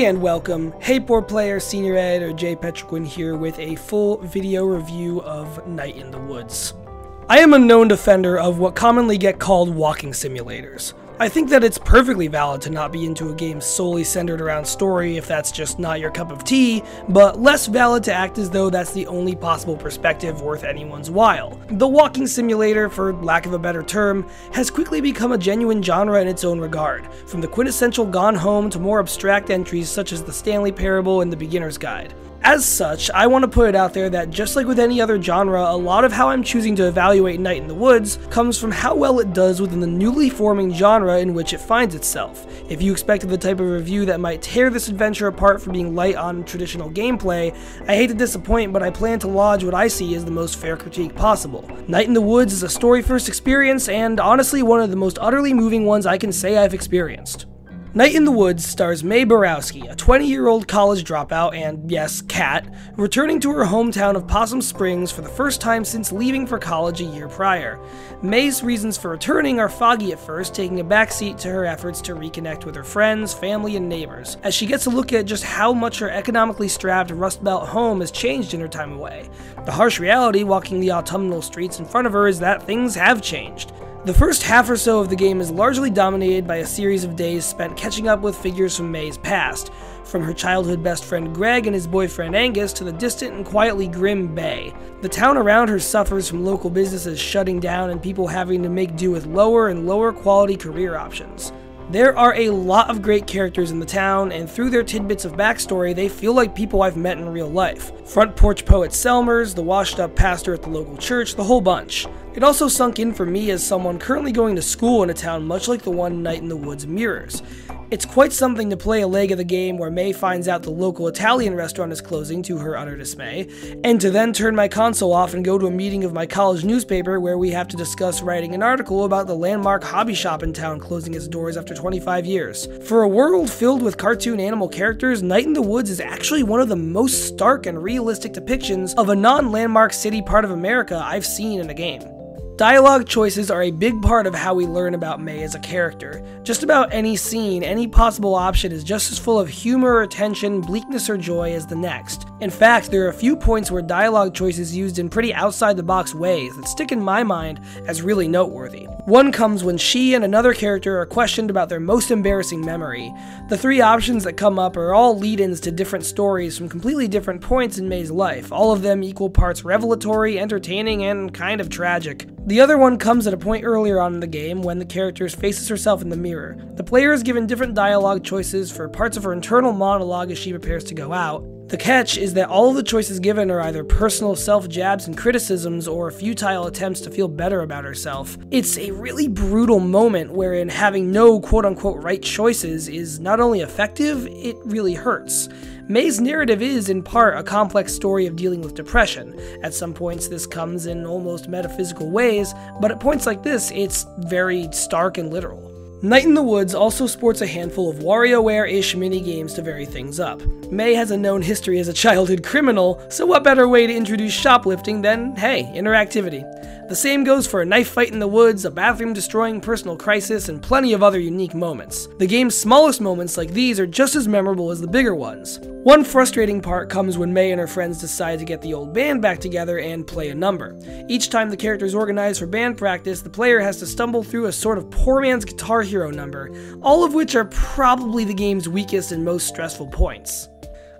Hey and welcome. Hey Board Player, Senior Ed, or Jay Petriquin here with a full video review of Night in the Woods. I am a known defender of what commonly get called walking simulators. I think that it's perfectly valid to not be into a game solely centered around story if that's just not your cup of tea, but less valid to act as though that's the only possible perspective worth anyone's while. The walking simulator, for lack of a better term, has quickly become a genuine genre in its own regard, from the quintessential Gone Home to more abstract entries such as the Stanley Parable and the Beginner's Guide. As such, I want to put it out there that just like with any other genre, a lot of how I'm choosing to evaluate Night in the Woods comes from how well it does within the newly forming genre in which it finds itself. If you expected the type of review that might tear this adventure apart from being light on traditional gameplay, I hate to disappoint, but I plan to lodge what I see as the most fair critique possible. Night in the Woods is a story-first experience, and honestly one of the most utterly moving ones I can say I've experienced. Night in the Woods stars May Borowski, a 20-year-old college dropout and, yes, cat, returning to her hometown of Possum Springs for the first time since leaving for college a year prior. May's reasons for returning are foggy at first, taking a backseat to her efforts to reconnect with her friends, family, and neighbors, as she gets a look at just how much her economically strapped Rust Belt home has changed in her time away. The harsh reality walking the autumnal streets in front of her is that things have changed. The first half or so of the game is largely dominated by a series of days spent catching up with figures from May's past, from her childhood best friend Greg and his boyfriend Angus to the distant and quietly grim Bay. The town around her suffers from local businesses shutting down and people having to make do with lower and lower quality career options. There are a lot of great characters in the town, and through their tidbits of backstory, they feel like people I've met in real life. Front porch poet Selmers, the washed-up pastor at the local church, the whole bunch. It also sunk in for me as someone currently going to school in a town much like the one Night in the Woods mirrors. It's quite something to play a leg of the game where May finds out the local Italian restaurant is closing to her utter dismay, and to then turn my console off and go to a meeting of my college newspaper where we have to discuss writing an article about the landmark hobby shop in town closing its doors after 25 years. For a world filled with cartoon animal characters, Night in the Woods is actually one of the most stark and realistic depictions of a non-landmark city part of America I've seen in a game. Dialogue choices are a big part of how we learn about May as a character. Just about any scene, any possible option is just as full of humor, tension, bleakness, or joy as the next. In fact, there are a few points where dialogue choices used in pretty outside-the-box ways that stick in my mind as really noteworthy. One comes when she and another character are questioned about their most embarrassing memory. The three options that come up are all lead-ins to different stories from completely different points in May's life, all of them equal parts revelatory, entertaining, and kind of tragic. The other one comes at a point earlier on in the game when the character faces herself in the mirror. The player is given different dialogue choices for parts of her internal monologue as she prepares to go out. The catch is that all of the choices given are either personal self-jabs and criticisms or futile attempts to feel better about herself. It's a really brutal moment wherein having no quote-unquote right choices is not only effective, it really hurts. May's narrative is, in part, a complex story of dealing with depression. At some points this comes in almost metaphysical ways, but at points like this, it's very stark and literal. Night in the Woods also sports a handful of WarioWare-ish mini-games to vary things up. May has a known history as a childhood criminal, so what better way to introduce shoplifting than, hey, interactivity. The same goes for a knife fight in the woods, a bathroom-destroying personal crisis, and plenty of other unique moments. The game's smallest moments like these are just as memorable as the bigger ones. One frustrating part comes when May and her friends decide to get the old band back together and play a number. Each time the characters organize for band practice, the player has to stumble through a sort of poor man's Guitar Hero number, all of which are probably the game's weakest and most stressful points.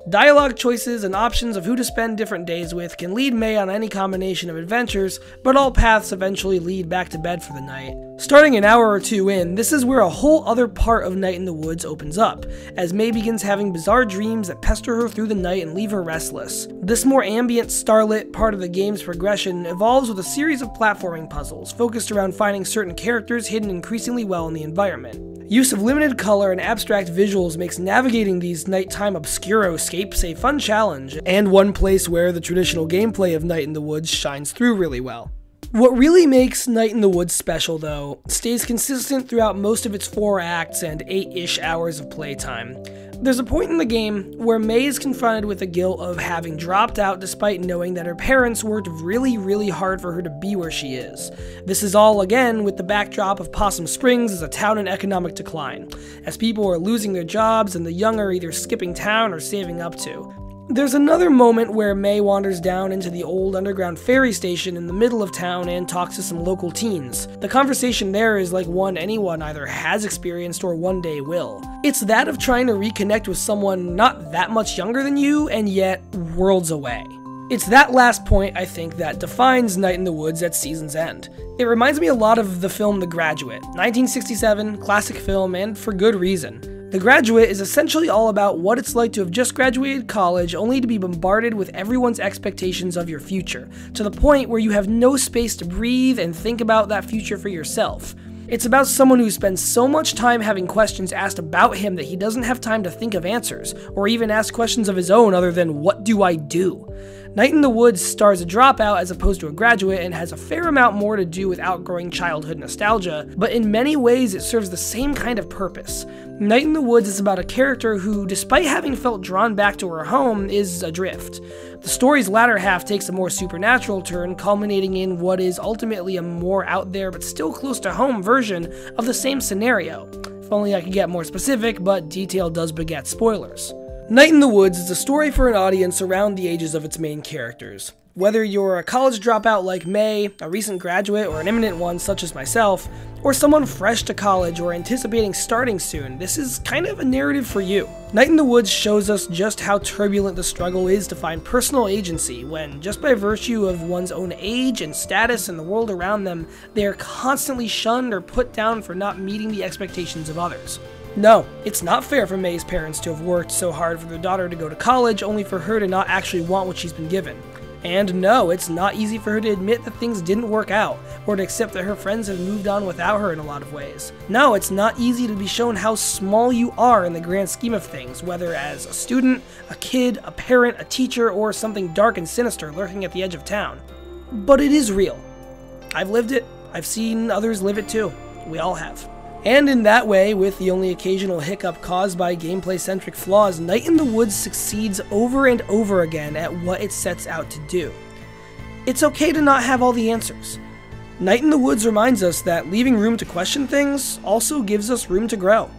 Dialogue choices and options of who to spend different days with can lead May on any combination of adventures, but all paths eventually lead back to bed for the night. Starting an hour or two in, this is where a whole other part of Night in the Woods opens up, as May begins having bizarre dreams that pester her through the night and leave her restless. This more ambient, starlit part of the game's progression evolves with a series of platforming puzzles, focused around finding certain characters hidden increasingly well in the environment. Use of limited color and abstract visuals makes navigating these nighttime obscuroscapes a fun challenge, and one place where the traditional gameplay of Night in the Woods shines through really well. What really makes Night in the Woods special, though, stays consistent throughout most of its 4 acts and 8-ish hours of playtime. There's a point in the game where May is confronted with the guilt of having dropped out despite knowing that her parents worked really hard for her to be where she is. This is all, again, with the backdrop of Possum Springs as a town in economic decline, as people are losing their jobs and the young are either skipping town or saving up to. There's another moment where May wanders down into the old underground ferry station in the middle of town and talks to some local teens. The conversation there is like one anyone either has experienced or one day will. It's that of trying to reconnect with someone not that much younger than you and yet worlds away. It's that last point, I think, that defines Night in the Woods at season's end. It reminds me a lot of the film The Graduate, 1967, classic film, and for good reason. The Graduate is essentially all about what it's like to have just graduated college only to be bombarded with everyone's expectations of your future, to the point where you have no space to breathe and think about that future for yourself. It's about someone who spends so much time having questions asked about him that he doesn't have time to think of answers, or even ask questions of his own other than, what do I do? Night in the Woods stars a dropout as opposed to a graduate and has a fair amount more to do with outgrowing childhood nostalgia, but in many ways it serves the same kind of purpose. Night in the Woods is about a character who, despite having felt drawn back to her home, is adrift. The story's latter half takes a more supernatural turn, culminating in what is ultimately a more out there but still close to home version of the same scenario. If only I could get more specific, but detail does beget spoilers. Night in the Woods is a story for an audience around the ages of its main characters. Whether you're a college dropout like May, a recent graduate, or an imminent one such as myself, or someone fresh to college or anticipating starting soon, this is kind of a narrative for you. Night in the Woods shows us just how turbulent the struggle is to find personal agency when, just by virtue of one's own age and status and the world around them, they are constantly shunned or put down for not meeting the expectations of others. No, it's not fair for May's parents to have worked so hard for their daughter to go to college only for her to not actually want what she's been given. And no, it's not easy for her to admit that things didn't work out, or to accept that her friends have moved on without her in a lot of ways. No, it's not easy to be shown how small you are in the grand scheme of things, whether as a student, a kid, a parent, a teacher, or something dark and sinister lurking at the edge of town. But it is real. I've lived it. I've seen others live it too. We all have. And in that way, with the only occasional hiccup caused by gameplay-centric flaws, Night in the Woods succeeds over and over again at what it sets out to do. It's okay to not have all the answers. Night in the Woods reminds us that leaving room to question things also gives us room to grow.